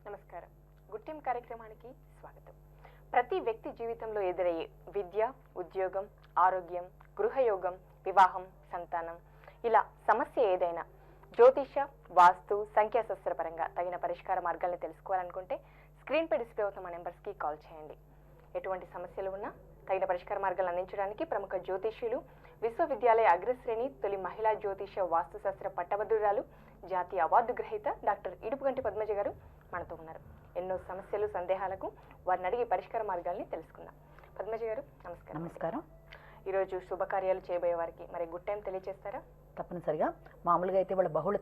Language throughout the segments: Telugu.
నమస్కారం. గుడ్ టైమ్ కార్యక్రమానికి స్వాగతం. ప్రతి వ్యక్తి జీవితంలో ఎదురయ్యే విద్య, ఉద్యోగం, ఆరోగ్యం, గృహయోగం, వివాహం, సంతానం ఇలా సమస్య ఏదైనా జ్యోతిష, వాస్తు, సంఖ్యాశాస్త్రపరంగా తగిన పరిష్కార మార్గాలను తెలుసుకోవాలనుకుంటే స్క్రీన్పై డిస్ప్లే అవుతున్న మా నెంబర్స్కి కాల్ చేయండి. ఎటువంటి సమస్యలు ఉన్నా తగిన పరిష్కార మార్గాలు అందించడానికి ప్రముఖ జ్యోతిష్యులు, విశ్వవిద్యాలయ అగ్రశ్రేణి తొలి మహిళా జ్యోతిష వాస్తుశాస్త్ర పట్టభద్రురాలు, జాతీయ అవార్డు గ్రహీత డాక్టర్ ఇడుపుగంటి పద్మజ గారు మనతో ఉన్నారు. ఎన్నో సమస్యలు, సందేహాలకు వారిని అడిగి పరిష్కార మార్గాల్ని తెలుసుకుందాం. పద్మజ గారు నమస్కారం. నమస్కారం. ఈరోజు శుభకార్యాలు చేయబోయే వారికి మరి గుడ్ టైం తెలియజేస్తారా? తప్పనిసరిగా. మామూలుగా అయితే వాళ్ళ బహుళ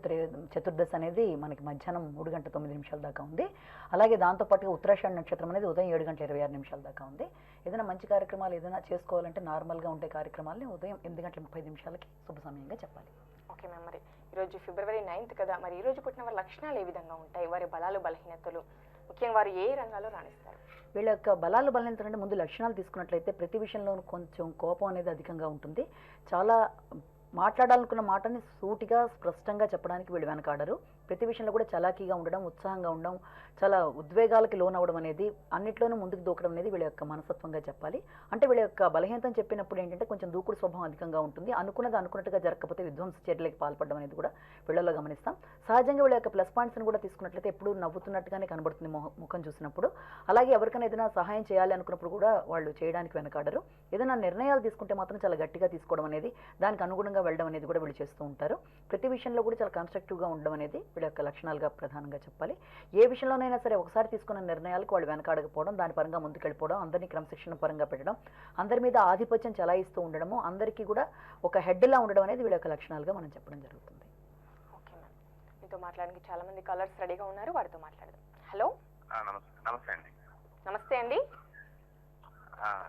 చతుర్దశి అనేది మనకి మధ్యాహ్నం 3:09 దాకా ఉంది. అలాగే దాంతోపాటుగా ఉత్తరాషాఢ నక్షత్రం అనేది ఉదయం 7:26 దాకా ఉంది. ఏదైనా మంచి కార్యక్రమాలు ఏదైనా చేసుకోవాలంటే నార్మల్గా ఉండే కార్యక్రమాలని ఉదయం 8:30 శుభ సమయంగా చెప్పాలి. Okay ma'am. మరి ఈరోజు ఫిబ్రవరి 9 కదా, మరి ఈరోజు పుట్టిన వారి లక్షణాలు ఏ విధంగా ఉంటాయి? వారి బలాలు, బలహీనతలు, ముఖ్యంగా వారు ఏ రంగాల్లో రాణిస్తారు? వీళ్ళ యొక్క బలాలు బలహీనతలు అంటే ముందు లక్షణాలు తీసుకున్నట్లయితే ప్రతి విషయంలోనూ కొంచెం కోపం అనేది అధికంగా ఉంటుంది. చాలా మాట్లాడాలనుకున్న మాటని సూటిగా స్పష్టంగా చెప్పడానికి వీళ్ళు వెనకాడరు. ప్రతి విషయంలో కూడా చలాకీగా ఉండడం, ఉత్సాహంగా ఉండడం, చాలా ఉద్వేగాలకి లోనవ్వడం అనేది, అన్నిట్లోనూ ముందుకు దూకడం అనేది వీళ్ళ యొక్క మనస్తత్వంగా చెప్పాలి. అంటే వీళ్ళ యొక్క బలహీనతను చెప్పినప్పుడు ఏంటంటే కొంచెం దూకుడు స్వభావం అధికంగా ఉంటుంది. అనుకున్నది అనుకున్నట్టుగా జరగకపోతే విధ్వంస చర్యలకు పాల్పడడం అనేది కూడా వీళ్ళలో గమనిస్తాం. సహజంగా వీళ్ళ యొక్క ప్లస్ పాయింట్స్ని కూడా తీసుకున్నట్లయితే ఎప్పుడు నవ్వుతున్నట్టుగానే కనబడుతుంది ముఖం చూసినప్పుడు. అలాగే ఎవరికైనా ఏదైనా సహాయం చేయాలి అనుకున్నప్పుడు కూడా వాళ్ళు చేయడానికి వెనకాడరు. ఏదైనా నిర్ణయాలు తీసుకుంటే మాత్రం చాలా గట్టిగా తీసుకోవడం అనేది, దానికి అనుగుణంగా వెళ్ళడం అనేది కూడా వీళ్ళు చేస్తూ ఉంటారు. ప్రతి విషయంలో కూడా చాలా కన్స్ట్రక్టివ్గా ఉండడం అనేది వీళ్ళ యొక్క లక్షణాలుగా ప్రధానంగా చెప్పాలి. ఏ విషయంలోనైనా సరే ఒకసారి తీసుకున్న నిర్ణయాలకు వాళ్ళు వెనకాడకపోవడం, దాని పరంగా ముందుకెళ్ళిపోవడం, అందరినీ క్రమశిక్షణ పరంగా పెట్టడం, అందరి మీద ఆధిపత్యం చలాయిస్తూ ఉండడము, అందరికీ కూడా ఒక హెడ్లా ఉండడం అనేది వీళ్ళ యొక్క లక్షణాలుగా మనం చెప్పడం జరుగుతుంది. Okay ma'am. మీతో మాట్లాడడానికి చాలా మంది కాలర్స్ రెడీగా ఉన్నారు, వారితో మాట్లాడదాం. హలో. నమస్తే అండి. నమస్తే అండి.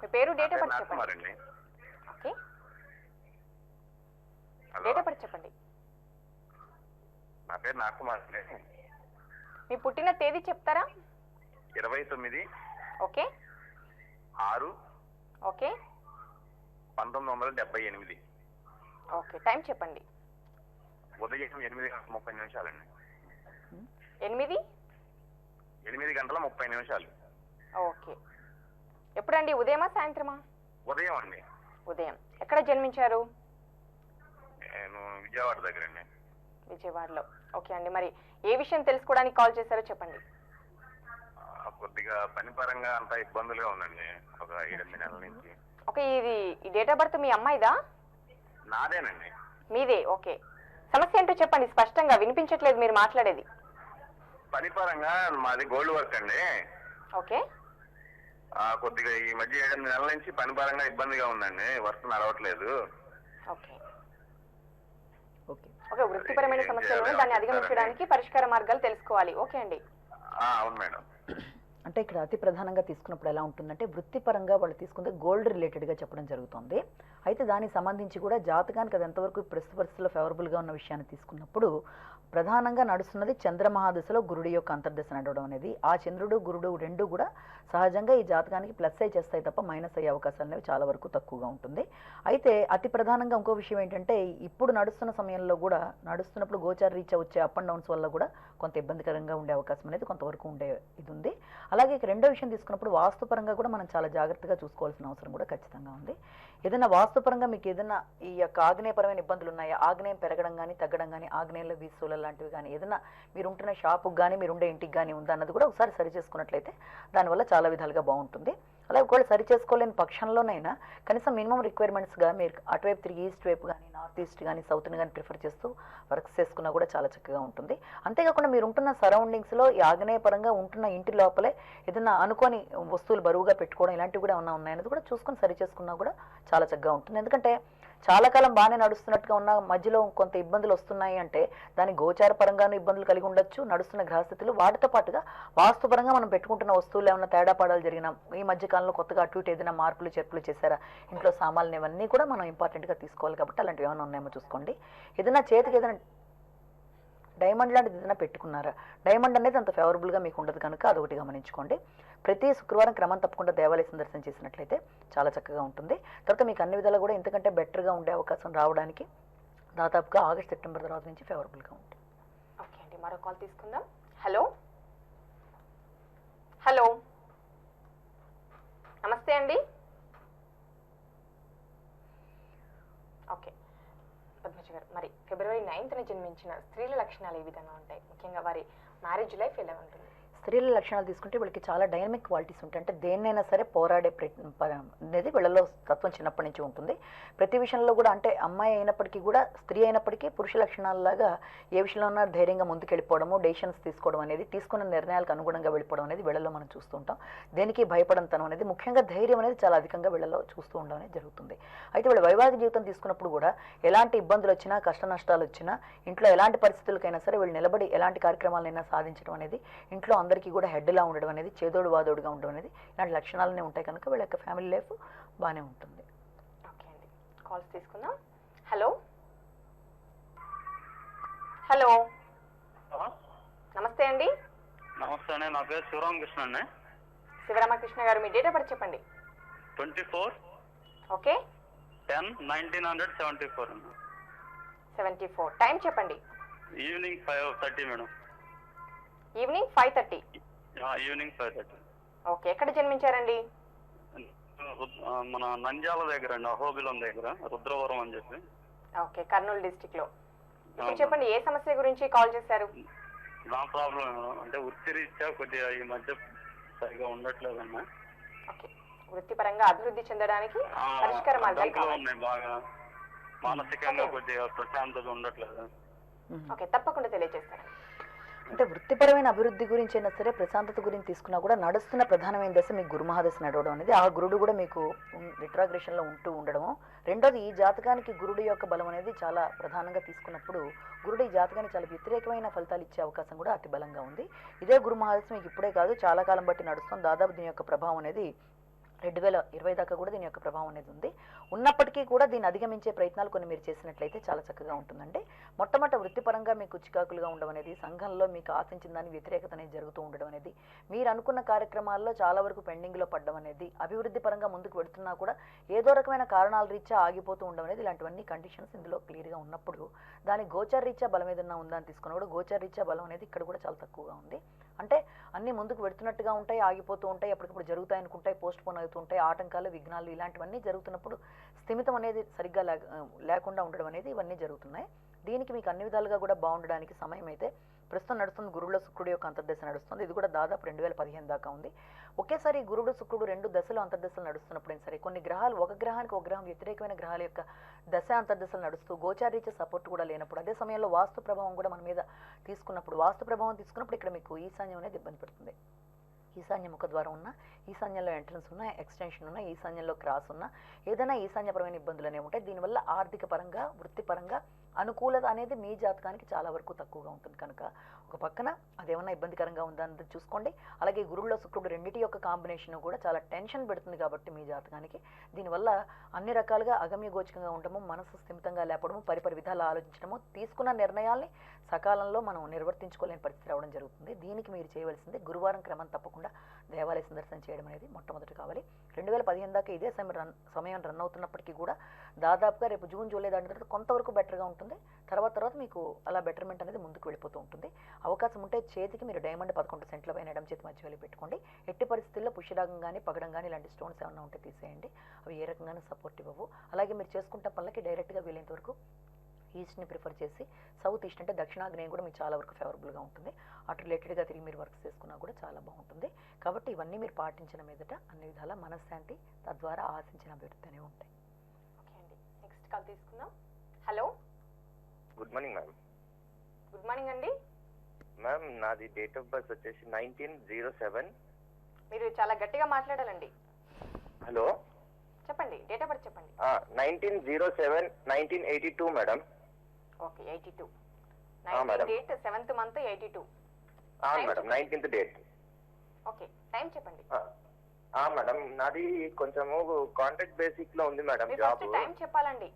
మీ పేరు, డేట్ ఆఫ్ బర్త్ చెప్పండి. ఓకే, డేట్ ఆఫ్ బర్త్ చెప్పండి. నా పేరు నాగకుమార్ అండి. మీ పుట్టిన తేదీ చెప్తారా? 29 ఓకే 6 ఓకే 1978. ఓకే, టైం చెప్పండి. ఉదయం 8:30 అండి. 8:30 8:30. ఓకే. ఎప్పుడండి, ఉదయమా సాయంత్రమా? ఉదయం అండి. ఉదయం. ఎక్కడ జన్మించారు? నేను విజయవాడ దగ్గర అండి. విజయవాడలో. ఓకే అండి. మరి ఏ విషయం తెలుసుకోవడానికి కాల్ చేశారో చెప్పండి. కొద్దిగా పని పరంగా అంతా ఇబ్బందులుగా ఉందండి ఒక 7-8 నెలల నుంచి. ఓకే, ఈ డేట్ ఆఫ్ బర్త్ మీ అమ్మాయిదా? నాదేనండి. మీదే. ఓకే, సమస్య ఏంటో చెప్పండి స్పష్టంగా, వినిపించట్లేదు మీరు మాట్లాడేది. పని పరంగా మాది గోల్డ్ వర్క్ అండి. ఓకే. కొద్దిగా ఈ మధ్య 7-8 నెలల నుంచి పని పరంగా ఇబ్బందిగా ఉందండి, వర్క్ నడవట్లేదు. ఓకే ఓకే ఓకే వృత్తిపరమైన సమస్యలను దాన్ని అధిగమించడానికి పరిష్కార మార్గాలు తెలుసుకోవాలి. ఓకే అండి. అవును మేడం. అంటే ఇక్కడ అతి ప్రధానంగా తీసుకున్నప్పుడు ఎలా ఉంటుందంటే వృత్తిపరంగా వాళ్ళు తీసుకుంటే గోల్డ్ రిలేటెడ్గా చెప్పడం జరుగుతుంది. అయితే దానికి సంబంధించి కూడా జాతకానికి అది ఎంతవరకు ప్రస్తుత పరిస్థితుల్లో ఫేవరబుల్గా ఉన్న విషయాన్ని తీసుకున్నప్పుడు ప్రధానంగా నడుస్తున్నది చంద్రమహాదశలో గురుడి యొక్క అంతర్దశ నడవడం అనేది. ఆ చంద్రుడు, గురుడు రెండు కూడా సహజంగా ఈ జాతకానికి ప్లస్ అయి చేస్తాయి తప్ప మైనస్ అయ్యే అవకాశాలు అనేవి చాలా వరకు తక్కువగా ఉంటుంది. అయితే అతి ప్రధానంగా ఇంకో విషయం ఏంటంటే ఇప్పుడు నడుస్తున్న సమయంలో కూడా నడుస్తున్నప్పుడు గోచార రీత్యా వచ్చే అప్ అండ్ డౌన్స్ వల్ల కూడా కొంత ఇబ్బందికరంగా ఉండే అవకాశం అనేది కొంతవరకు ఉండే ఇది ఉంది. అలాగే ఇక రెండో విషయం తీసుకున్నప్పుడు వాస్తుపరంగా కూడా మనం చాలా జాగ్రత్తగా చూసుకోవాల్సిన అవసరం కూడా ఖచ్చితంగా ఉంది. ఏదైనా వాస్తుపరంగా మీకు ఏదైనా ఈ యొక్క ఆగ్నేయపరమైన ఇబ్బందులు ఉన్నాయా, ఆగ్నేయం పెరగడం కానీ తగ్గడం కానీ, ఆగ్నేయంలో వీసోల లాంటివి కానీ, ఏదైనా మీరు ఉంటున్న షాపుకి కానీ మీరుండే ఇంటికి కానీ ఉందా అన్నది కూడా ఒకసారి సరి చేసుకున్నట్లయితే దానివల్ల చాలా విధాలుగా బాగుంటుంది. అలాగే ఒకవేళ సరి చేసుకోలేని పక్షంలోనైనా కనీసం మినిమం రిక్వైర్మెంట్స్గా మీరు అటువైపు తిరిగి ఈస్ట్ వైపు కానీ, నార్త్ ఈస్ట్ కానీ, సౌత్ని కానీ ప్రిఫర్ చేస్తూ వర్క్స్ చేసుకున్నా కూడా చాలా చక్కగా ఉంటుంది. అంతేకాకుండా మీరు ఉంటున్న సరౌండింగ్స్లో ఈ ఆగ్నేయపరంగా ఉంటున్న ఇంటి లోపలే ఏదైనా అనుకోని వస్తువులు బరువుగా పెట్టుకోవడం ఇలాంటివి కూడా ఏమన్నా ఉన్నాయనేది కూడా చూసుకొని సరి చేసుకున్నా కూడా చాలా చక్కగా ఉంటుంది. ఎందుకంటే చాలా కాలం బాగానే నడుస్తున్నట్టుగా ఉన్న మధ్యలో కొంత ఇబ్బందులు వస్తున్నాయి అంటే దాని గోచార పరంగానూ ఇబ్బందులు కలిగి ఉండొచ్చు, నడుస్తున్న గ్రహస్థితులు వాటితో పాటుగా వాస్తుపరంగా మనం పెట్టుకుంటున్న వస్తువులు ఏమైనా తేడా పాడాలు జరిగిన ఈ మధ్యకాలంలో కొత్తగా అటు ఇటు ఏదైనా మార్పులు చేర్పులు చేశారా, ఇంట్లో సామాన్లు ఇవన్నీ కూడా మనం ఇంపార్టెంట్గా తీసుకోవాలి. కాబట్టి అలాంటివి ఏమైనా ఉన్నాయేమో చూసుకోండి. ఏదైనా చేతికి ఏదైనా డైమండ్ లాంటిది ఏదైనా పెట్టుకున్నారా, డైమండ్ అనేది అంత ఫేవరబుల్గా మీకు ఉండదు కనుక అదొకటి గమనించుకోండి. ప్రతి శుక్రవారం క్రమం తప్పకుండా దేవాలయ సందర్శన చేసినట్లయితే చాలా చక్కగా ఉంటుంది. తర్వాత మీకు అన్ని విధాలు కూడా ఇంతకంటే బెటర్గా ఉండే అవకాశం రావడానికి దాదాపుగా ఆగస్ట్ సెప్టెంబర్ తర్వాత నుంచి ఫేవరబుల్గా ఉంటుంది. ఓకే అండి. మరో కాల్ తీసుకుందాం. హలో హలో నమస్తే అండి. ఓకే పద్మజ గారు, మరి ఫిబ్రవరి 9th జన్మించిన స్త్రీల లక్షణాలు ఏ విధంగా ఉంటాయి? ముఖ్యంగా వారి మ్యారేజ్ లైఫ్ ఎలా ఉంటుంది? స్త్రీల లక్షణాలు తీసుకుంటే వీళ్ళకి చాలా డైనమిక్ క్వాలిటీస్ ఉంటాయి. అంటే దేన్నైనా సరే పోరాడే అనేది వీళ్ళలో తత్వం చిన్నప్పటి నుంచి ఉంటుంది. ప్రతి విషయంలో కూడా అంటే అమ్మాయి అయినప్పటికీ కూడా స్త్రీ అయినప్పటికీ పురుష లక్షణాలలాగా ఏ విషయంలో ఉన్నా ధైర్యంగా ముందుకెళ్ళిపోవడము, డెసిషన్స్ తీసుకోవడం అనేది, తీసుకున్న నిర్ణయాలకు అనుగుణంగా వెళ్ళిపోవడం అనేది వీళ్ళలో మనం చూస్తూ ఉంటాం. దేనికి భయపడంతనం అనేది, ముఖ్యంగా ధైర్యం అనేది చాలా అధికంగా వీళ్ళలో చూస్తూ ఉండడం అనేది జరుగుతుంది. అయితే వీళ్ళ వైవాహిక జీవితం తీసుకున్నప్పుడు కూడా ఎలాంటి ఇబ్బందులు వచ్చినా, కష్ట నష్టాలు వచ్చినా, ఇంట్లో ఎలాంటి పరిస్థితులకైనా సరే వీళ్ళు నిలబడి ఎలాంటి కార్యక్రమాలైనా సాధించడం అనేది, ఇంట్లో అందరికీ కూడా హెడ్లా ఉండడం అనేది, చేదోడు వాదోడుగా ఉండడం అనేది, ఇలాంటి లక్షణాలనే ఉంటాయి. కనుక వీళ్ళ యొక్క ఫ్యామిలీ లైఫ్ బాగానే ఉంటుంది. ఓకే అండి, కాల్స్ తీసుకుందాం. హలో హలో నమస్తే అండి. నమస్తే అండి, నా పేరు శివరామకృష్ణ అండి. శివరామకృష్ణ గారు, మీ డేట్ ఆఫ్ బర్త్ చెప్పండి. 24 ఓకే 10 1974 అండి. 74. టైం చెప్పండి. Evening 5:30 madam. Evening 5:30. Evening 5:30. Okay, ఎక్కడ జన్మించారండి? మన నంద్యాల దగ్గర అండి, అహోబిలం దగ్గర, రుద్రవరం అని చెప్పి. ఓకే, కర్నూలు డిస్టిక్ లో. ఇప్పుడు చెప్పండి, ఏ సమస్య గురించి కాల్ చేశారు? నా ప్రాబ్లం అంటే వృత్తిరీత్యా కొద్దిగా ఈ మధ్య సరిగా ఉండట్లేదన్నా. ఓకే, వృత్తిపరంగా అభివృద్ధి చెందడానికి పరిష్కార మార్గాలు కావాలి. ఉన్నాయి బాగా, మానసికంగా కొద్దిగా ప్రశాంతత ఉండట్లేదు. ఓకే, తప్పకుండా తెలియజేస్తాను. అంటే వృత్తిపరమైన అభివృద్ధి గురించి అయినా సరే, ప్రశాంతత గురించి తీసుకున్నా కూడా నడుస్తున్న ప్రధానమైన దశ మీకు గురు మహాదశ నడవడం అనేది, ఆ గురుడు కూడా మీకు రిట్రాగ్రేషన్లో ఉంటూ ఉండడము. రెండోది, ఈ జాతకానికి గురుడు యొక్క బలం అనేది చాలా ప్రధానంగా తీసుకున్నప్పుడు గురుడు ఈ జాతకానికి చాలా వ్యతిరేకమైన ఫలితాలు ఇచ్చే అవకాశం కూడా అతి బలంగా ఉంది. ఇదే గురు మహాదశ మీకు ఇప్పుడే కాదు, చాలా కాలం బట్టి నడుస్తుంది. దాదాపు దీని యొక్క ప్రభావం అనేది 2020 దాకా కూడా దీని యొక్క ప్రభావం అనేది ఉంది. ఉన్నప్పటికీ కూడా దీన్ని అధిగమించే ప్రయత్నాలు కొన్ని మీరు చేసినట్లయితే చాలా చక్కగా ఉంటుందండి. మొట్టమొదటి వృత్తిపరంగా మీకు చికాకులుగా ఉండడం అనేది, సంఘంలో మీకు ఆశించిన దాని వ్యతిరేకత అనేది జరుగుతూ ఉండడం అనేది, మీరు అనుకున్న కార్యక్రమాల్లో చాలా వరకు పెండింగ్లో పడడం అనేది, అభివృద్ధి పరంగా ముందుకు వెళుతున్నా కూడా ఏదో రకమైన కారణాల రీత్యా ఆగిపోతూ ఉండడం అనేది, ఇలాంటివన్నీ కండిషన్స్ ఇందులో క్లియర్గా ఉన్నప్పుడు దాని గోచర రీత్యా బలం ఏదన్నా ఉందా అని తీసుకున్నా కూడా గోచర రీత్యా బలం అనేది ఇక్కడ కూడా చాలా తక్కువగా ఉంది. అంటే అన్నీ ముందుకు వెళుతున్నట్టుగా ఉంటాయి, ఆగిపోతూ ఉంటాయి, ఎప్పటికప్పుడు జరుగుతాయి అనుకుంటాయి, పోస్ట్ పోన్ అవుతూ ఉంటాయి, ఆటంకాలు, విఘ్నాలు ఇలాంటివన్నీ జరుగుతున్నప్పుడు స్థిమితం అనేది సరిగ్గా లేకుండా ఉండడం అనేది ఇవన్నీ జరుగుతున్నాయి. దీనికి మీకు అన్ని విధాలుగా కూడా బాగుండడానికి సమయం అయితే ప్రస్తుతం నడుస్తుంది. గురువుల శుక్రుడు యొక్క అంతర్దశ నడుస్తుంది. ఇది కూడా దాదాపు 2015 దాకా ఉంది. ఒకేసారి గురుడు శుక్రుడు 2 దశలు అంతర్దశలు నడుస్తున్నప్పుడైనా సరే, కొన్ని గ్రహాలు ఒక గ్రహానికి ఒక గ్రహం వ్యతిరేకమైన గ్రహాల యొక్క దశ అంతర్దశలు నడుస్తూ గోచారీత్య సపోర్ట్ కూడా లేనప్పుడు, అదే సమయంలో వాస్తు ప్రభావం కూడా మన మీద తీసుకున్నప్పుడు, వాస్తు ప్రభావం తీసుకున్నప్పుడు ఇక్కడ మీకు ఈశాన్యం అనేది ఇబ్బంది పెడుతుంది. ఈశాన్య ముఖద్వారం ఉన్న, ఈశాన్యంలో ఎంట్రన్స్ ఉన్న, ఎక్స్టెన్షన్ ఉన్న, ఈశాన్యంలో క్రాస్ ఉన్న, ఏదైనా ఈశాన్యపరమైన ఇబ్బందులు అనేవి ఉంటాయి. దీనివల్ల ఆర్థిక పరంగా, వృత్తిపరంగా అనుకూలత అనేది మీ జాతకానికి చాలా వరకు తక్కువగా ఉంటుంది. కనుక ఒక పక్కన అదేమన్నా ఇబ్బందికరంగా ఉందా అన్నది చూసుకోండి. అలాగే గురువులో శుక్రుడు రెండింటి యొక్క కాంబినేషన్ కూడా చాలా టెన్షన్ పెడుతుంది కాబట్టి మీ జాతకానికి దీనివల్ల అన్ని రకాలుగా అగమ్య గోచకంగా ఉండడము, మనసు స్థిమితంగా లేపడము, పరిపరి విధాలు ఆలోచించడము, తీసుకున్న నిర్ణయాల్ని సకాలంలో మనం నిర్వర్తించుకోలేని పరిస్థితి రావడం జరుగుతుంది. దీనికి మీరు చేయవలసింది గురువారం క్రమం తప్పకుండా దేవాలయ సందర్శన చేయడం అనేది మొట్టమొదటి కావాలి. 2015 దాకా ఇదే సమయం రన్ అవుతున్నప్పటికీ కూడా దాదాపుగా రేపు జూన్, జూలై దాటిన తర్వాత కొంతవరకు బెటర్గా ఉంటుంది. తర్వాత మీకు అలా బెటర్మెంట్ అనేది ముందుకు వెళ్ళిపోతూ ఉంటుంది. అవకాశం ఉంటే చేతికి మీరు డైమండ్ 11 సెంట్ల పైన ఎడమ చేతి మధ్య వెళ్ళి పెట్టుకోండి. ఎట్టి పరిస్థితుల్లో పుష్యరాగం కానీ, పగడం కానీ ఇలాంటి స్టోన్స్ ఏమన్నా ఉంటే తీసేయండి. అవి ఏ రకంగానూ సపోర్ట్ ఇవ్వవు. అలాగే మీరు చేసుకుంటే పనులకి డైరెక్ట్గా వీలైనంత వరకు ఈస్ట్ని ప్రిఫర్ చేసి, సౌత్ ఈస్ట్ అంటే దక్షిణాగ్నేయం కూడా మీకు చాలా వరకు ఫేవరబుల్గా ఉంటుంది. అటు రిలేటెడ్గా తిరిగి మీరు వర్క్ చేసుకున్నా కూడా చాలా బాగుంటుంది. కాబట్టి ఇవన్నీ మీరు పాటించిన మీదట అన్ని విధాల మనశ్శాంతి, తద్వారా ఆశించిన అభివృద్ధి అనేవి ఉంటాయి. ఓకే అండి, నెక్స్ట్ కాల్ తీసుకుందాం. Hello, good morning ma'am. Good morning అండి. మ్యామ్, నాది డేట్ ఆఫ్ బర్త్ వచ్చేసి 1907. మీరు చాలా గట్టిగా మాట్లాడాలండి. హలో, చెప్పండి, డేట్ ఆఫ్ బర్త్ చెప్పండి. 1907 1982 madam. Okay, 82. Madam. Date 7th month 82. Madam, 19th date. Okay, time చెప్పండి. మేడం, నాది కొంచెము కాంట్రాక్ట్ బేసిక్ లో ఉంది మేడం జాబ్. టైం చెప్పాలండి.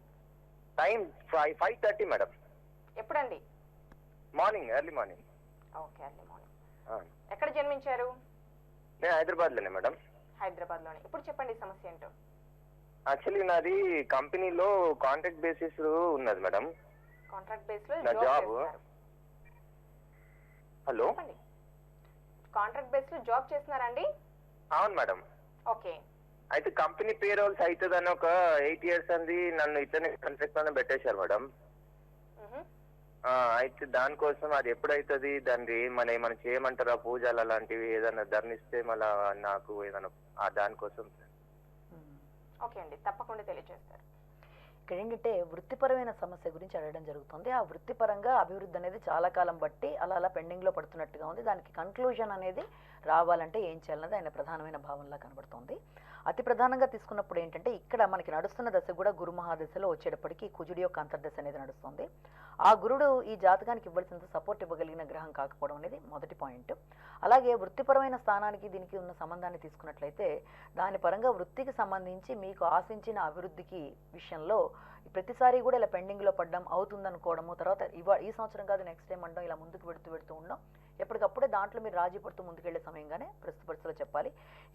Time 5:30 madam. ఎప్పుడండి? Morning, early morning. Okay, early morning. ఎక్కడ జన్మించారు? నేను హైదరాబాద్ లోనే మేడం. హైదరాబాద్ లోనే. ఇప్పుడు చెప్పండి సమస్య ఏంటో. యాక్చువల్లీ నాది కంపెనీలో కాంట్రాక్ట్ బేసిస్ ఉన్నది మేడం. కాంట్రాక్ట్ బేస్ లో నా జాబ్. హలో. చెప్పండి. కాంట్రాక్ట్ బేస్ లో జాబ్ చేస్తున్నారండి? అవును మేడం. ఓకే. అయితే కంపెనీ పేరోల్స్ అవుతుందని ఒక 8 years అంది నన్ను ఇతనే కాంట్రాక్ట్ అని పెట్టేశారు మేడం. అయితే దానికోసం అది ఎప్పుడైతుంది, దాన్ని ఏమైనా చేయమంటారా, పూజలు అలాంటివి ఏదైనా ధర్నిస్తే మళ్ళా నాకు ఏదైనా దానికోసం. ఓకే అండి, తప్పకుండా తెలియజేస్తారు. ఇక్కడ ఏంటంటే వృత్తిపరమైన సమస్య గురించి అడగడం జరుగుతుంది. ఆ వృత్తిపరంగా అభివృద్ధి అనేది చాలా కాలం బట్టి అలా పెండింగ్లో పడుతున్నట్టుగా ఉంది. దానికి కన్క్లూజన్ అనేది రావాలంటే ఏం చేయాలన్నది ఆయన ప్రధానమైన భావనలా కనబడుతోంది. అతి ప్రధానంగా తీసుకున్నప్పుడు ఏంటంటే ఇక్కడ మనకి నడుస్తున్న దశ కూడా గురు మహాదశలో వచ్చేటప్పటికి కుజుడి యొక్క అంతర్దశ అనేది నడుస్తుంది. ఆ గురుడు ఈ జాతకానికి ఇవ్వాల్సినంత సపోర్ట్ ఇవ్వగలిగిన గ్రహం కాకపోవడం అనేది మొదటి పాయింట్. అలాగే వృత్తిపరమైన స్థానానికి దీనికి ఉన్న సంబంధాన్ని తీసుకున్నట్లయితే దాని పరంగా వృత్తికి సంబంధించి మీకు ఆశించిన అభివృద్ధికి విషయంలో ప్రతిసారి కూడా ఇలా పెండింగ్లో పడ్డం, అవుతుందనుకోవడము, తర్వాత ఈ సంవత్సరం కాదు నెక్స్ట్ టైం అనడం, ఇలా ముందుకు పెడుతూ ఉండడం, ఎప్పటికప్పుడే దాంట్లో మీరు రాజీ పడుతూ ముందుకెళ్లే సమయంగానే ప్రస్తుత పరిస్థితుల్లో చెప్పాలి.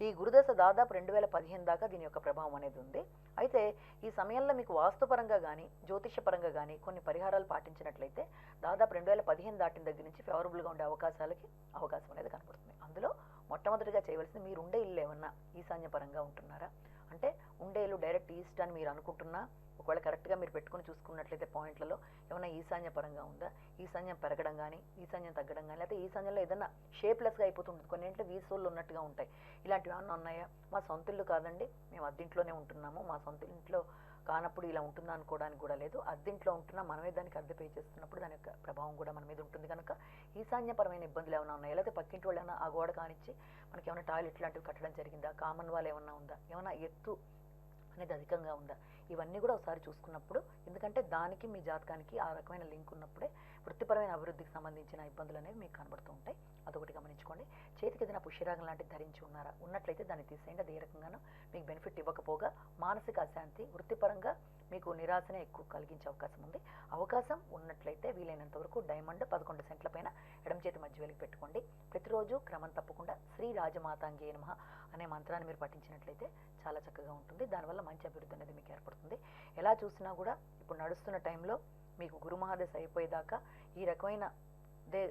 ఈ గురుదశ దాదాపు 2015 దాకా దీని యొక్క ప్రభావం అనేది ఉంది. అయితే ఈ సమయంలో మీకు వాస్తుపరంగా కానీ జ్యోతిషపరంగా కానీ కొన్ని పరిహారాలు పాటించినట్లయితే దాదాపు 2015 దాటిన దగ్గర నుంచి ఫేవరబుల్గా ఉండే అవకాశం అనేది కనపడుతుంది. అందులో మొట్టమొదటిగా చేయవలసింది, మీరు ఉండే ఇల్లు ఏమన్నా ఈశాన్యపరంగా ఉంటున్నారా అంటే ఉండే ఇల్లు డైరెక్ట్ ఈస్ట్ అని మీరు అనుకుంటున్నా, ఒకవేళ కరెక్ట్గా మీరు పెట్టుకుని చూసుకున్నట్లయితే పాయింట్లలో ఏమైనా ఈశాన్యపరంగా ఉందా, ఈశాన్యం పెరగడం కానీ ఈశాన్యం తగ్గడం కానీ, లేకపోతే ఈశాన్యంలో ఏదైనా షేప్లెస్గా అయిపోతుంటుంది, కొన్ని ఇంట్లో వీసోళ్ళు ఉన్నట్టుగా ఉంటాయి, ఇలాంటివి ఏమన్నా ఉన్నాయా? మా సొంత ఇల్లు కాదండి, మేము అద్దెంట్లోనే ఉంటున్నాము, మా సొంత ఇంట్లో కానప్పుడు ఇలా ఉంటుందా అనుకోవడానికి కూడా లేదు, అద్దెంట్లో ఉంటున్నా మనమే దానికి అద్దె పే చేస్తున్నప్పుడు దాని యొక్క ప్రభావం కూడా మన మీద ఉంటుంది కనుక ఈశాన్యపరమైన ఇబ్బందులు ఏమైనా ఉన్నాయా, లేకపోతే పక్కింటి వాళ్ళు ఏమైనా ఆ గోడ కానిచ్చి మనకి ఏమైనా టాయిలెట్ లాంటివి కట్టడం జరిగిందా, కామన్ వాల్ ఏమన్నా ఉందా, ఏమైనా ఎత్తు అనేది అధికంగా ఉందా, ఇవన్నీ కూడా ఒకసారి చూసుకున్నప్పుడు, ఎందుకంటే దానికి మీ జాతకానికి ఆ రకమైన లింక్ ఉన్నప్పుడే వృత్తిపరమైన అభివృద్ధికి సంబంధించిన ఇబ్బందులు అనేవి మీకు కనబడుతూ ఉంటాయి. అదొకటి గమనించుకోండి. చేతికి ఏదైనా పుష్యరాగం లాంటిది ధరించి ఉన్నారా, ఉన్నట్లయితే దాన్ని తీసేయండి. అది ఏ రకంగానూ మీకు బెనిఫిట్ ఇవ్వకపోగా మానసిక అశాంతి, వృత్తిపరంగా మీకు నిరాశనే ఎక్కువ కలిగించే అవకాశం ఉంది. అవకాశం ఉన్నట్లయితే వీలైనంత వరకు డైమండ్ 11 సెంట్ల పైన ఎడమ చేతి మధ్య వేలికి పెట్టుకోండి. ప్రతిరోజు క్రమం తప్పకుండా శ్రీ రాజమాతాంగే నమః అనే మంత్రాన్ని మీరు పఠించినట్లయితే చాలా చక్కగా ఉంటుంది. దానివల్ల మంచి అభివృద్ధి అనేది మీకు ఏర్పడుతుంది. ఎలా చూసినా కూడా ఇప్పుడు నడుస్తున్న టైంలో మీకు గురు మహాదశ అయిపోయేదాకా ఈ రకమైన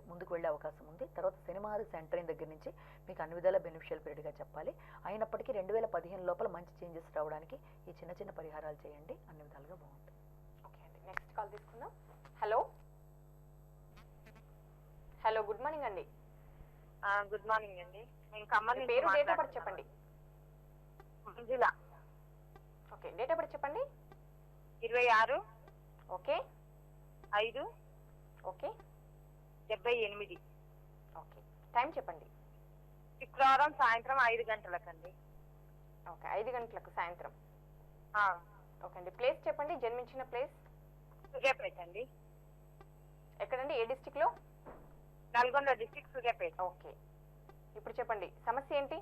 ముందుకు వెళ్ళే అవకాశం ఉంది. తర్వాత శని మహాదశ ఎంటర్ అయిన దగ్గర నుంచి మీకు అన్ని విధాల బెనిఫిషియల్ పీరియడ్గా చెప్పాలి. అయినప్పటికీ 2015 లోపల మంచి చేంజెస్ రావడానికి ఈ చిన్న చిన్న పరిహారాలు చేయండి, అన్ని విధాలుగా బాగుంటుంది. ఓకే అండి, నెక్స్ట్ కాల్ తీసుకుందాం. హలో హలో, గుడ్ మార్నింగ్ అండి. గుడ్ మార్నింగ్ అండి. నేను ఖమ్మం నుంచి పేరు, డేట్ ఆఫ్ బర్త్ చెప్పండి. మంజుల. ఓకే, డేట్ ఆఫ్ బర్త్ చెప్పండి. 26 ఓకే 5 ఓకే 78. ఓకే, టైం చెప్పండి. శుక్రవారం సాయంత్రం 5 గంటలకండి. ఓకే, 5 గంటలకు సాయంత్రం. ఆ, ఓకే అండి, ప్లేస్ చెప్పండి, జన్మించిన ప్లేస్. సూర్యాపేట అండి. ఎక్కడండి, ఏ డిస్టిక్లో? నల్గొండ డిస్ట్రిక్ట్, సూర్యాపేట. ఓకే, ఇప్పుడు చెప్పండి సమస్య ఏంటి?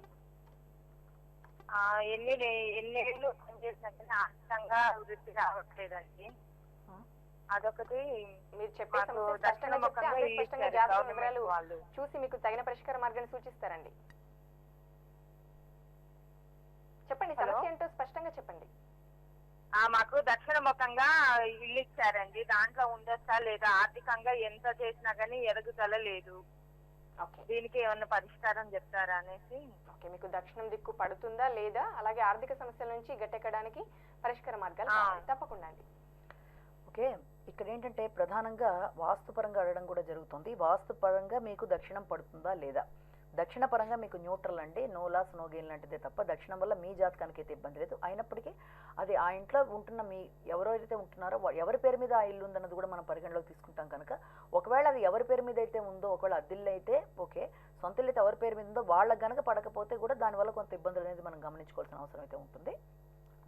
ఎన్నేళ్ళు పనిచేసినా కానీ ఆర్థికంగా వృద్ధి రావట్లేదండి. అదొకటి. మీరు చెప్పే సమస్య స్పష్టంగా చెప్తే అదే స్పష్టంగా జాతకం వివరాలు చూసి మీకు తగిన పరిష్కార మార్గాన్ని సూచిస్తారండి. చెప్పండి, సమస్య ఏంటో స్పష్టంగా చెప్పండి. మాకు దక్షిణ ముఖంగా ఇల్లు ఇచ్చారండి, దాంట్లో ఉండొచ్చా లేదా, ఆర్థికంగా ఎంత చేసినా కానీ ఎదుగుదల లేదు. ఓకే, దీనికి ఏమన్నా పరిష్కారం చెప్తారా అనేసి. ఓకే, మీకు దక్షిణం దిక్కు పడుతుందా లేదా, అలాగే ఆర్థిక సమస్యల నుంచి గట్టెక్కడానికి పరిష్కార మార్గాలు తప్పకుండా అండి. ఓకే, ఇక్కడ ఏంటంటే ప్రధానంగా వాస్తుపరంగా అడగడం కూడా జరుగుతుంది. వాస్తుపరంగా మీకు దక్షిణం పడుతుందా లేదా, దక్షిణ పరంగా మీకు న్యూట్రల్ అండి, నో లాస్ నో గెయిన్ లాంటిదే తప్ప దక్షిణం వల్ల మీ జాతకానికి అయితే ఇబ్బంది లేదు. అయినప్పటికీ అది ఆ ఇంట్లో ఉంటున్న మీ ఎవరైతే ఉంటున్నారో ఎవరి పేరు మీద ఆ ఇల్లు ఉందన్నది కూడా మనం పరిగణలోకి తీసుకుంటాం కనుక, ఒకవేళ అది ఎవరి పేరు మీద అయితే ఉందో, ఒకవేళ అద్దిల్లు అయితే ఓకే, సొంత ఇల్లు అయితే ఎవరి పేరు మీద ఉందో వాళ్ళకి గనక పడకపోతే కూడా దానివల్ల కొంత ఇబ్బందులు అనేది మనం గమనించుకోవాల్సిన అవసరం అయితే ఉంటుంది.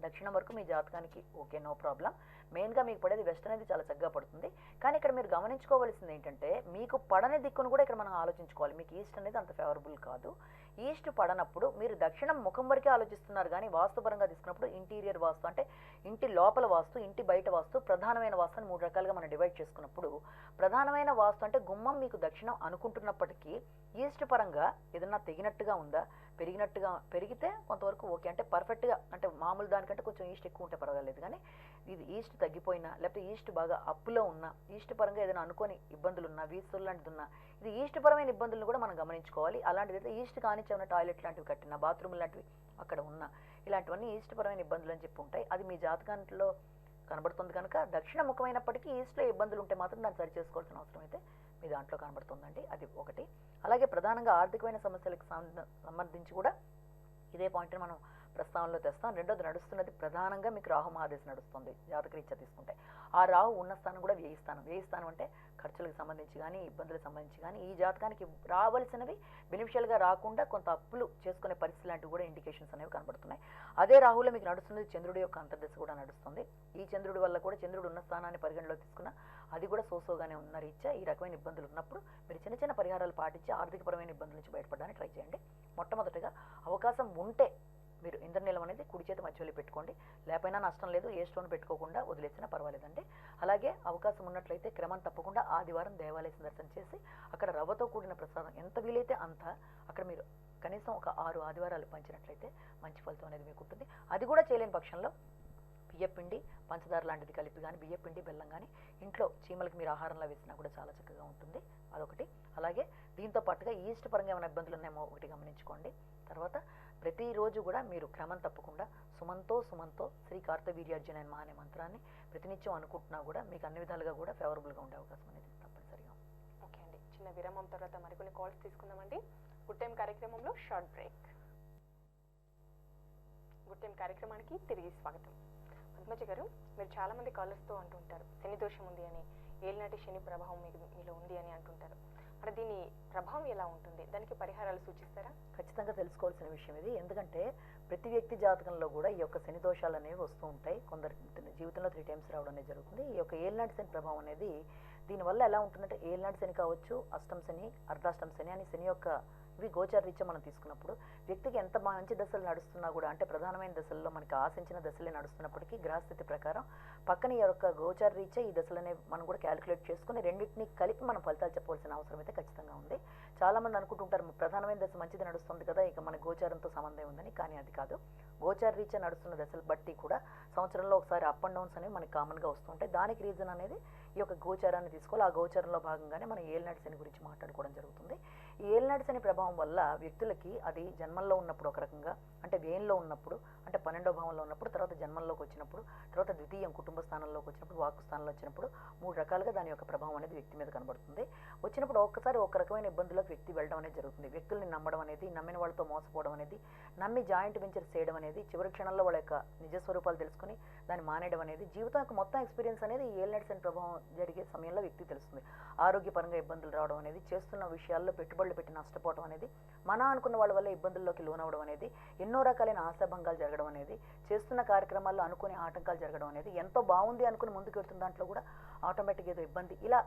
దక్షిణం వరకు మీ జాతకానికి ఓకే, నో ప్రాబ్లం. మెయిన్గా మీకు పడేది వెస్ట్ అనేది చాలా చక్కగా పడుతుంది. కానీ ఇక్కడ మీరు గమనించుకోవాల్సింది ఏంటంటే మీకు పడని దిక్కును కూడా ఇక్కడ మనం ఆలోచించుకోవాలి. మీకు ఈస్ట్ అనేది అంత ఫేవరబుల్ కాదు. ఈస్ట్ పడనప్పుడు మీరు దక్షిణం ముఖం వరకే ఆలోచిస్తున్నారు, కానీ వాస్తుపరంగా తీసుకున్నప్పుడు ఇంటీరియర్ వాస్తు అంటే ఇంటి లోపల వాస్తు, ఇంటి బయట వాస్తు, ప్రధానమైన వాస్తు అని 3 రకాలుగా మనం డివైడ్ చేసుకున్నప్పుడు, ప్రధానమైన వాస్తు అంటే గుమ్మం మీకు దక్షిణం అనుకుంటున్నప్పటికీ ఈస్ట్ పరంగా ఏదన్నా తెగినట్టుగా ఉందా, పెరిగితే కొంతవరకు ఓకే, అంటే పర్ఫెక్ట్గా అంటే మామూలు దానికంటే కొంచెం ఈస్ట్ ఎక్కువ ఉంటే పర్వాలేదు. కానీ ఇది ఈస్ట్ తగ్గిపోయినా లేకపోతే ఈస్ట్ బాగా అప్పులో ఉన్నా, ఈస్ట్ పరంగా ఏదైనా అనుకోని ఇబ్బందులు ఉన్నా, వీస్తులు లాంటిది ఉన్నా, ఇది ఈస్ట్ పరమైన ఇబ్బందులను కూడా మనం గమనించుకోవాలి. అలాంటిది అయితే ఈస్ట్ కానిచ్చి ఏమైనా టాయిలెట్ లాంటివి కట్టినా, బాత్రూమ్ లాంటివి అక్కడ ఉన్నా, ఇలాంటివన్నీ ఈస్ట్ పరమైన ఇబ్బందులు అని చెప్పి ఉంటాయి. అది మీ జాతకంలో కనబడుతుంది కనుక దక్షిణ ముఖమైనప్పటికీ ఈస్ట్లో ఇబ్బందులు ఉంటే మాత్రం దాన్ని సరి చేసుకోవాల్సిన అవసరం అయితే మీ దాంట్లో కనబడుతుందండి. అది ఒకటి. అలాగే ప్రధానంగా ఆర్థికమైన సమస్యలకు సంబంధించి కూడా ఇదే పాయింట్ని మనం ప్రస్తావనలో తెస్తాం. రెండోది నడుస్తున్నది ప్రధానంగా మీకు రాహు మహాదశ నడుస్తుంది జాతకరీత్యా తీసుకుంటే. ఆ రాహు ఉన్న స్థానం కూడా వ్యయస్థానం అంటే ఖర్చులకు సంబంధించి కానీ ఇబ్బందులకు సంబంధించి కానీ ఈ జాతకానికి రావాల్సినవి బెనిఫిషియల్గా రాకుండా కొంత అప్పులు చేసుకునే పరిస్థితి లాంటివి కూడా ఇండికేషన్స్ అనేవి కనబడుతున్నాయి. అదే రాహులో మీకు నడుస్తున్నది చంద్రుడి యొక్క అంతర్దశ కూడా నడుస్తుంది. ఈ చంద్రుడి వల్ల కూడా చంద్రుడు ఉన్న స్థానాన్ని పరిగణలో తీసుకున్న అది కూడా సోసోగానే ఉన్న రీత్యా ఈ రకమైన ఇబ్బందులు ఉన్నప్పుడు మీరు చిన్న చిన్న పరిహారాలు పాటించి ఆర్థికపరమైన ఇబ్బందుల నుంచి బయటపడడానికి ట్రై చేయండి. మొట్టమొదటిగా అవకాశం ఉంటే మీరు ఇంద్రనీలం అనేది కుడి చేతి మధ్యలో పెట్టుకోండి. లేకపోయినా నష్టం లేదు, ఏ స్టోన్ పెట్టుకోకుండా వదిలేసినా పర్వాలేదండి. అలాగే అవకాశం ఉన్నట్లయితే క్రమం తప్పకుండా ఆదివారం దేవాలయ సందర్శన చేసి అక్కడ రవ్వతో కూడిన ప్రసాదం ఎంత వీలైతే అంత అక్కడ మీరు కనీసం ఒక 6 ఆదివారాలు పంచినట్లయితే మంచి ఫలితం అనేది మీకు ఉంటుంది. అది కూడా చేయలేని పక్షంలో బియ్యపిండి పంచదార లాంటిది కలిపి కానీ బియ్యపిండి బెల్లం కానీ ఇంట్లో చీమలకి మీరు ఆహారంలో వేసినా కూడా చాలా చక్కగా ఉంటుంది. అదొకటి. అలాగే దీంతో పాటుగా ఈస్ట్ పరంగా ఏమైనా ఇబ్బందులు ఉన్నాయేమో ఒకటి గమనించుకోండి. తర్వాత ప్రతిరోజు కూడా మీరు క్రమం తప్పకుండా సుమంతో శ్రీ కార్తవీర్యార్జున మహా అనే మంత్రాన్ని ప్రతినిత్యం అనుకుంటున్నా కూడా మీకు అన్ని విధాలుగా కూడా ఫేవరబుల్గా ఉండే అవకాశం అనేది తప్పనిసరిగా. ఓకే అండి, చిన్న విరామం తర్వాత మరికొన్ని కాల్స్ తీసుకుందామండి. గుడ్ టైం కార్యక్రమంలో షార్ట్ బ్రేక్. గుడ్ టైం కార్యక్రమానికి తిరిగి స్వాగతం. పద్మజ గారు, మీరు చాలా మంది కాలర్స్తో అంటుంటారు శని దోషం ఉంది అని, ఏలినాటి శని ప్రభావం మీలో ఉంది అని అంటుంటారు. మరి దీని ప్రభావం ఎలా ఉంటుంది, దానికి పరిహారాలు సూచిస్తారా? ఖచ్చితంగా తెలుసుకోవాల్సిన విషయం ఇది. ఎందుకంటే ప్రతి వ్యక్తి జాతకంలో కూడా ఈ యొక్క శని దోషాలు అనేవి వస్తూ ఉంటాయి. కొందరి జీవితంలో 3 times రావడం అనేది జరుగుతుంది. ఈ యొక్క ఏలినాటి శని ప్రభావం అనేది దీనివల్ల ఎలా ఉంటుందంటే ఏలినాటి శని కావచ్చు, అష్టం శని, అర్ధాష్టం శని అని శని యొక్క ఇవి గోచార రీత్యా మనం తీసుకున్నప్పుడు వ్యక్తికి ఎంత మంచి దశలు నడుస్తున్నా కూడా అంటే ప్రధానమైన దశల్లో మనకి ఆశించిన దశలే నడుస్తున్నప్పటికీ గ్రహస్థితి ప్రకారం పక్కన ఈ యొక్క గోచార రీత్యా ఈ దశలనే మనం కూడా క్యాలిక్యులేట్ చేసుకుని రెండింటిని కలిపి మనం ఫలితాలు చెప్పవలసిన అవసరం అయితే ఖచ్చితంగా ఉంది. చాలామంది అనుకుంటుంటారు ప్రధానమైన దశ మంచిది నడుస్తుంది కదా ఇక మన గోచారంతో సంబంధం ఉందని. కానీ అది కాదు. గోచార రీత్యా నడుస్తున్న దశలు బట్టి కూడా సంవత్సరంలో ఒకసారి అప్ అండ్ డౌన్స్ అనేవి మనకి కామన్గా వస్తుంటాయి. దానికి రీజన్ అనేది ఈ యొక్క గోచారాన్ని తీసుకోవాలి. ఆ గోచారంలో భాగంగానే మనం ఏలినాటి శని గురించి మాట్లాడుకోవడం జరుగుతుంది. ఈ ఏలినాటి శని ప్రభావం వల్ల వ్యక్తులకి అది జన్మల్లో ఉన్నప్పుడు ఒక రకంగా అంటే వ్యయంలో ఉన్నప్పుడు అంటే 12వ భావంలో ఉన్నప్పుడు, తర్వాత జన్మల్లోకి వచ్చినప్పుడు, తర్వాత ద్వితీయం కుటుంబ స్థానంలోకి వచ్చినప్పుడు, వాక్కు స్థానంలో వచ్చినప్పుడు 3 రకాలుగా దాని యొక్క ప్రభావం అనేది వ్యక్తి మీద కనబడుతుంది. వచ్చినప్పుడు ఒక్కసారి ఒక రకమైన ఇబ్బందులకు వ్యక్తి వెళ్ళడం అనేది జరుగుతుంది. వ్యక్తుల్ని నమ్మడం అనేది, నమ్మిన వాళ్ళతో మోసపోవడం అనేది, నమ్మి జాయింట్ వెంచర్స్ చేయడం అనేది, చివరి క్షణంలో వాళ్ళ యొక్క నిజస్వరూపాలు తెలుసుకుని దాన్ని మానేయడం అనేది జీవితం యొక్క మొత్తం ఎక్స్పీరియన్స్ అనేది ఈ ఏలినాటి శని ప్రభావం జరిగే సమయంలో వ్యక్తికి తెలుస్తుంది. ఆరోగ్యపరంగా ఇబ్బందులు రావడం అనేది, చేస్తున్న విషయాల్లో పెట్టుబడులు పెట్టి నష్టపోవడం అనేది, మన అనుకున్న వాళ్ళ వల్ల ఇబ్బందుల్లోకి లోనవడం అనేది, ఎన్నో రకాలైన ఆశాభంగాలు జరగడం అనేది, చేస్తున్న కార్యక్రమాల్లో అనుకునే ఆటంకాలు జరగడం అనేది, ఎంతో బాగుంది అనుకుని ముందుకు వెళ్తున్న దాంట్లో కూడా ఆటోమేటిక్గా ఏదో ఇబ్బంది, ఇలా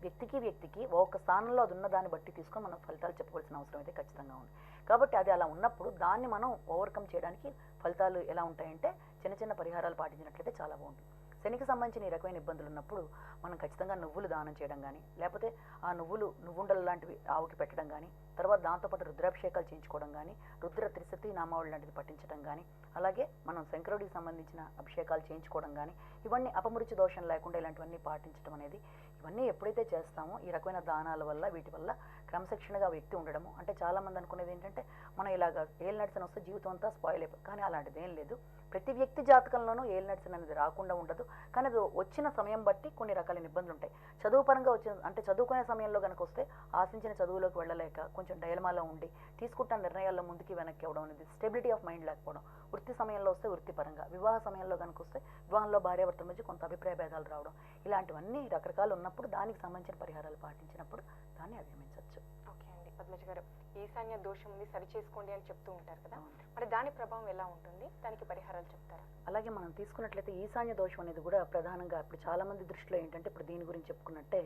వ్యక్తికి ఒక స్థానంలో అది ఉన్న దాన్ని బట్టి తీసుకొని మనం ఫలితాలు చెప్పవలసిన అవసరం అయితే ఖచ్చితంగా ఉంది. కాబట్టి అది అలా ఉన్నప్పుడు దాన్ని మనం ఓవర్కమ్ చేయడానికి ఫలితాలు ఎలా ఉంటాయంటే చిన్న చిన్న పరిహారాలు పాటించినట్లయితే చాలా బాగుంటుంది. శనికి సంబంధించిన ఈ రకమైన ఇబ్బందులు ఉన్నప్పుడు మనం ఖచ్చితంగా నువ్వులు దానం చేయడం కానీ, లేకపోతే ఆ నువ్వుండలు లాంటివి ఆవుకి పెట్టడం కానీ, తర్వాత దాంతోపాటు రుద్రాభిషేకాలు చేయించుకోవడం కానీ, రుద్ర త్రిశతి నామావళి లాంటిది పఠించడం కానీ, అలాగే మనం శంకరుడికి సంబంధించిన అభిషేకాలు చేయించుకోవడం కానీ, ఇవన్నీ అపమృత్యు దోషం లేకుండా ఇలాంటివన్నీ పాటించడం అనేది, ఇవన్నీ ఎప్పుడైతే చేస్తామో ఈ రకమైన దానాల వల్ల వీటి వల్ల క్రమశిక్షణగా వ్యక్తి ఉండడము. అంటే చాలామంది అనుకునేది ఏంటంటే మనం ఇలాగ ఏలినాటి శని వస్తే జీవితం అంతా స్పాయిల్ అయిపోయి, కానీ అలాంటిది ఏం లేదు. ప్రతి వ్యక్తి జాతకంలోనూ ఏలినాటి శని అనేది రాకుండా ఉండదు. కానీ అది వచ్చిన సమయం బట్టి కొన్ని రకాలైన ఇబ్బందులు ఉంటాయి. చదువు పరంగా వచ్చిన అంటే చదువుకునే సమయంలో కనుక వస్తే ఆశించిన చదువులోకి వెళ్ళలేక కొంచెం డైలమాలో ఉండి తీసుకుంటున్న నిర్ణయాల్లో ముందుకి వెనక్కి అవ్వడం అనేది, స్టెబిలిటీ ఆఫ్ మైండ్ లేకపోవడం, వృత్తి సమయంలో వస్తే వృత్తిపరంగా, వివాహ సమయంలో కనుక వస్తే వివాహంలో భార్యాభర్తల మధ్య కొంత అభిప్రాయ భేదాలు రావడం, ఇలాంటివన్నీ రకరకాలు ఉన్నప్పుడు దానికి సంబంధించిన పరిహారాలు పాటించినప్పుడు దాన్ని అధిగమించవచ్చు. ఓకే అండి, పద్మజ గారు, ఈశాన్య దోషం ఉంది సరి చేసుకోండి అని చెప్తూ ఉంటారు కదా, మరి దాని ప్రభావం ఎలా ఉంటుంది, దానికి పరిహారాలు చెప్తారా? అలాగే మనం తీసుకున్నట్లయితే ఈశాన్య దోషం అనేది కూడా ప్రధానంగా ఇప్పుడు చాలా మంది దృష్టిలో ఏంటంటే ఇప్పుడు దీని గురించి చెప్పుకున్నట్టే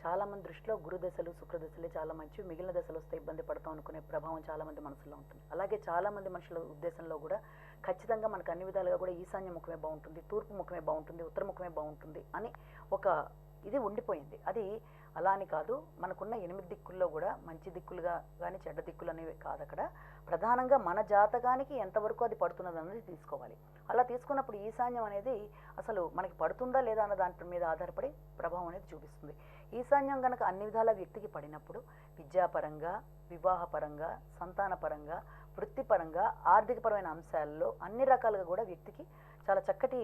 చాలా మంది దృష్టిలో గురు దశలు శుక్ర దశలే చాలా మంచి, మిగిలిన దశలు వస్తే ఇబ్బంది పడతాం అనుకునే ప్రభావం చాలా మంది మనసులో ఉంటుంది. అలాగే చాలా మంది మనుషుల ఉద్దేశంలో కూడా ఖచ్చితంగా మనకు అన్ని విధాలుగా కూడా ఈశాన్య ముఖమే బాగుంటుంది, తూర్పు ముఖమే బాగుంటుంది, ఉత్తర ముఖమే బాగుంటుంది అని ఒక ఇది ఉండిపోయింది. అది అలా అని కాదు, మనకున్న 8 దిక్కుల్లో కూడా మంచి దిక్కులుగా కానీ చెడ్డ దిక్కులు అనేవి కాదు. అక్కడ ప్రధానంగా మన జాతకానికి ఎంతవరకు అది పడుతున్నది అనేది తీసుకోవాలి. అలా తీసుకున్నప్పుడు ఈశాన్యం అనేది అసలు మనకి పడుతుందా లేదా అన్న దాని మీద ఆధారపడి ప్రభావం అనేది చూపిస్తుంది. ఈశాన్యం కనుక అన్ని విధాల వ్యక్తికి పడినప్పుడు విద్యాపరంగా, వివాహపరంగా, సంతానపరంగా, వృత్తిపరంగా, ఆర్థికపరమైన అంశాల్లో అన్ని రకాలుగా కూడా వ్యక్తికి చాలా చక్కటి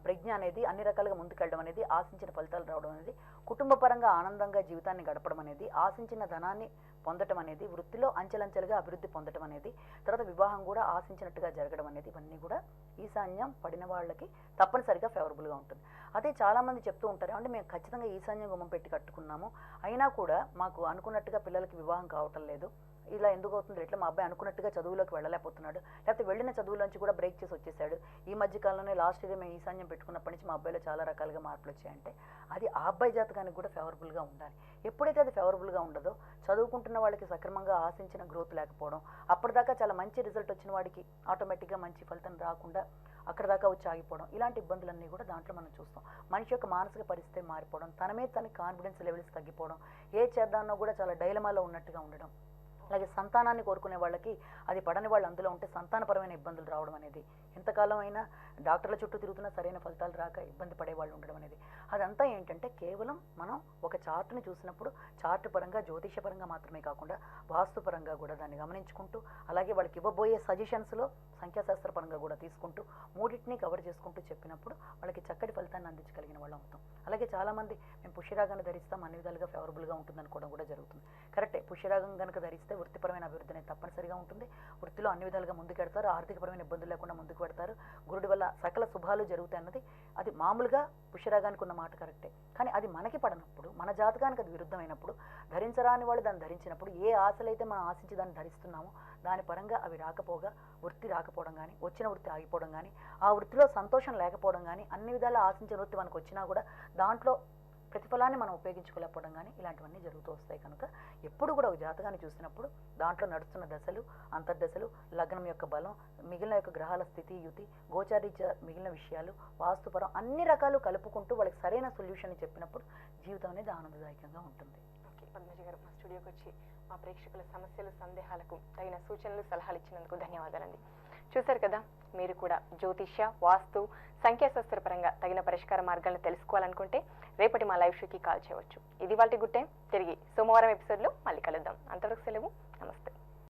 ప్రజ్ఞ అనేది, అన్ని రకాలుగా ముందుకెళ్ళడం అనేది, ఆశించిన ఫలితాలు రావడం అనేది, కుటుంబ పరంగా ఆనందంగా జీవితాన్ని గడపడం అనేది, ఆశించిన ధనాన్ని పొందటం అనేది, వృత్తిలో అంచెలంచెలుగా అభివృద్ధి పొందడం అనేది, తర్వాత వివాహం కూడా ఆశించినట్టుగా జరగడం అనేది, ఇవన్నీ కూడా ఈశాన్యం పడిన వాళ్ళకి తప్పనిసరిగా ఫేవరబుల్గా ఉంటుంది. అదే చాలామంది చెప్తూ ఉంటారు, అంటే మేము ఖచ్చితంగా ఈశాన్యం గుమ్మం పెట్టి కట్టుకున్నాము, అయినా కూడా మాకు అనుకున్నట్టుగా పిల్లలకి వివాహం కావటం లేదు, ఇలా ఎందుకు అవుతుంది, ఇట్లా మా అబ్బాయి అనుకున్నట్టుగా చదువులోకి వెళ్ళలేకపోతున్నాడు, లేకపోతే వెళ్ళిన చదువులోంచి కూడా బ్రేక్ చేసి వచ్చేసాడు, ఈ మధ్య కాలంలోనే లాస్ట్ ఇయర్ మేము ఈశాన్యం పెట్టుకున్నప్పటి నుంచి మా అబ్బాయిలో చాలా రకాలుగా మార్పులు వచ్చాయంటే అది ఆ అబ్బాయి జాతకానికి కూడా ఫేవరబుల్గా ఉండాలి. ఎప్పుడైతే అది ఫేవరబుల్గా ఉండదో, చదువుకుంటున్న వాళ్ళకి సక్రమంగా ఆశించిన గ్రోత్ లేకపోవడం, అప్పటిదాకా చాలా మంచి రిజల్ట్ వచ్చిన వాడికి ఆటోమేటిక్గా మంచి ఫలితం రాకుండా అక్కడ దాకా వచ్చి ఆగిపోవడం, ఇలాంటి ఇబ్బందులన్నీ కూడా దాంట్లో మనం చూస్తాం. మనిషి యొక్క మానసిక పరిస్థితి మారిపోవడం, తన మీద తనకి కాన్ఫిడెన్స్ లెవెల్స్ తగ్గిపోవడం, ఏ చేద్దామో కూడా చాలా డైలమాలో ఉన్నట్టుగా ఉండడం, అలాగే సంతానాన్ని కోరుకునే వాళ్ళకి అది పడని వాళ్ళు అందులో ఉంటే సంతానపరమైన ఇబ్బందులు రావడం అనేది, ఎంతకాలం అయినా డాక్టర్ల చుట్టూ తిరుగుతున్నా సరైన ఫలితాలు రాక ఇబ్బంది పడే వాళ్ళు ఉండడం అనేది, అదంతా ఏంటంటే కేవలం మనం ఒక చార్ట్ని చూసినప్పుడు చార్ట్ పరంగా, జ్యోతిషపరంగా మాత్రమే కాకుండా వాస్తుపరంగా కూడా దాన్ని గమనించుకుంటూ, అలాగే వాళ్ళకి ఇవ్వబోయే సజెషన్స్లో సంఖ్యాశాస్త్రపరంగా కూడా తీసుకుంటూ, మూడింటిని కవర్ చేసుకుంటూ చెప్పినప్పుడు వాళ్ళకి చక్కటి ఫలితాన్ని అందించగలిగిన వాళ్ళు అవుతాం. అలాగే చాలామంది మేము పుష్యరాగాన్ని ధరిస్తాం, అన్ని విధాలుగా ఫేవరబుల్గా ఉంటుంది అనుకోవడం కూడా జరుగుతుంది. కరెక్టే, పుష్యరాగం కనుక ధరిస్తే వృత్తిపరమైన అభివృద్ధి అనేది తప్పనిసరిగా ఉంటుంది, వృత్తిలో అన్ని విధాలుగా ముందుకెడతారు, ఆర్థికపరమైన ఇబ్బందులు లేకుండా ముందుకు పెడతారు, గురుడి వల్ల సకల శుభాలు జరుగుతాయి అన్నది అది మామూలుగా పుష్యరాగానికి ఉన్న మాట కరెక్టే. కానీ అది మనకి పడనప్పుడు, మన జాతకానికి అది విరుద్ధమైనప్పుడు, ధరించరాని వాళ్ళు దాన్ని ధరించినప్పుడు, ఏ ఆశలైతే మనం ఆశించి దాన్ని ధరిస్తున్నామో దాని పరంగా అవి రాకపోగా, వృత్తి రాకపోవడం కానీ, వచ్చిన వృత్తి ఆగిపోవడం కానీ, ఆ వృత్తిలో సంతోషం లేకపోవడం కానీ, అన్ని విధాలా ఆశించిన వృత్తి మనకు వచ్చినా కూడా దాంట్లో ప్రతిఫలాన్ని మనం ఉపయోగించుకోలేకపోవడం కానీ, ఇలాంటివన్నీ జరుగుతూ వస్తాయి. కనుక ఎప్పుడు కూడా ఒక జాతకాన్ని చూసినప్పుడు దాంట్లో నడుస్తున్న దశలు, అంతర్దశలు, లగ్నం యొక్క బలం, మిగిలిన యొక్క గ్రహాల స్థితి, యుతి, గోచారీత్యా మిగిలిన విషయాలు, వాస్తుపరం అన్ని రకాలు కలుపుకుంటూ వాళ్ళకి సరైన సొల్యూషన్ చెప్పినప్పుడు జీవితం అనేది ఆనందదాయకంగా ఉంటుంది. ఓకే, పద్మజ గారు మా స్టూడియోకి వచ్చి మా ప్రేక్షకుల సమస్యలు, సందేహాలకు తగిన సూచనలు, సలహాలు ఇచ్చినందుకు ధన్యవాదాలండి. చూశారు కదా, మీరు కూడా జ్యోతిష్య, వాస్తు, సంఖ్యాశాస్త్ర పరంగా తగిన పరిష్కార మార్గాలను తెలుసుకోవాలనుకుంటే రేపటి మా లైవ్ షోకి కాల్ చేయవచ్చు. ఇది వాటి గుడ్ టైం. తిరిగి సోమవారం ఎపిసోడ్లో మళ్ళీ కలుద్దాం. అంతవరకు సెలవు, నమస్తే.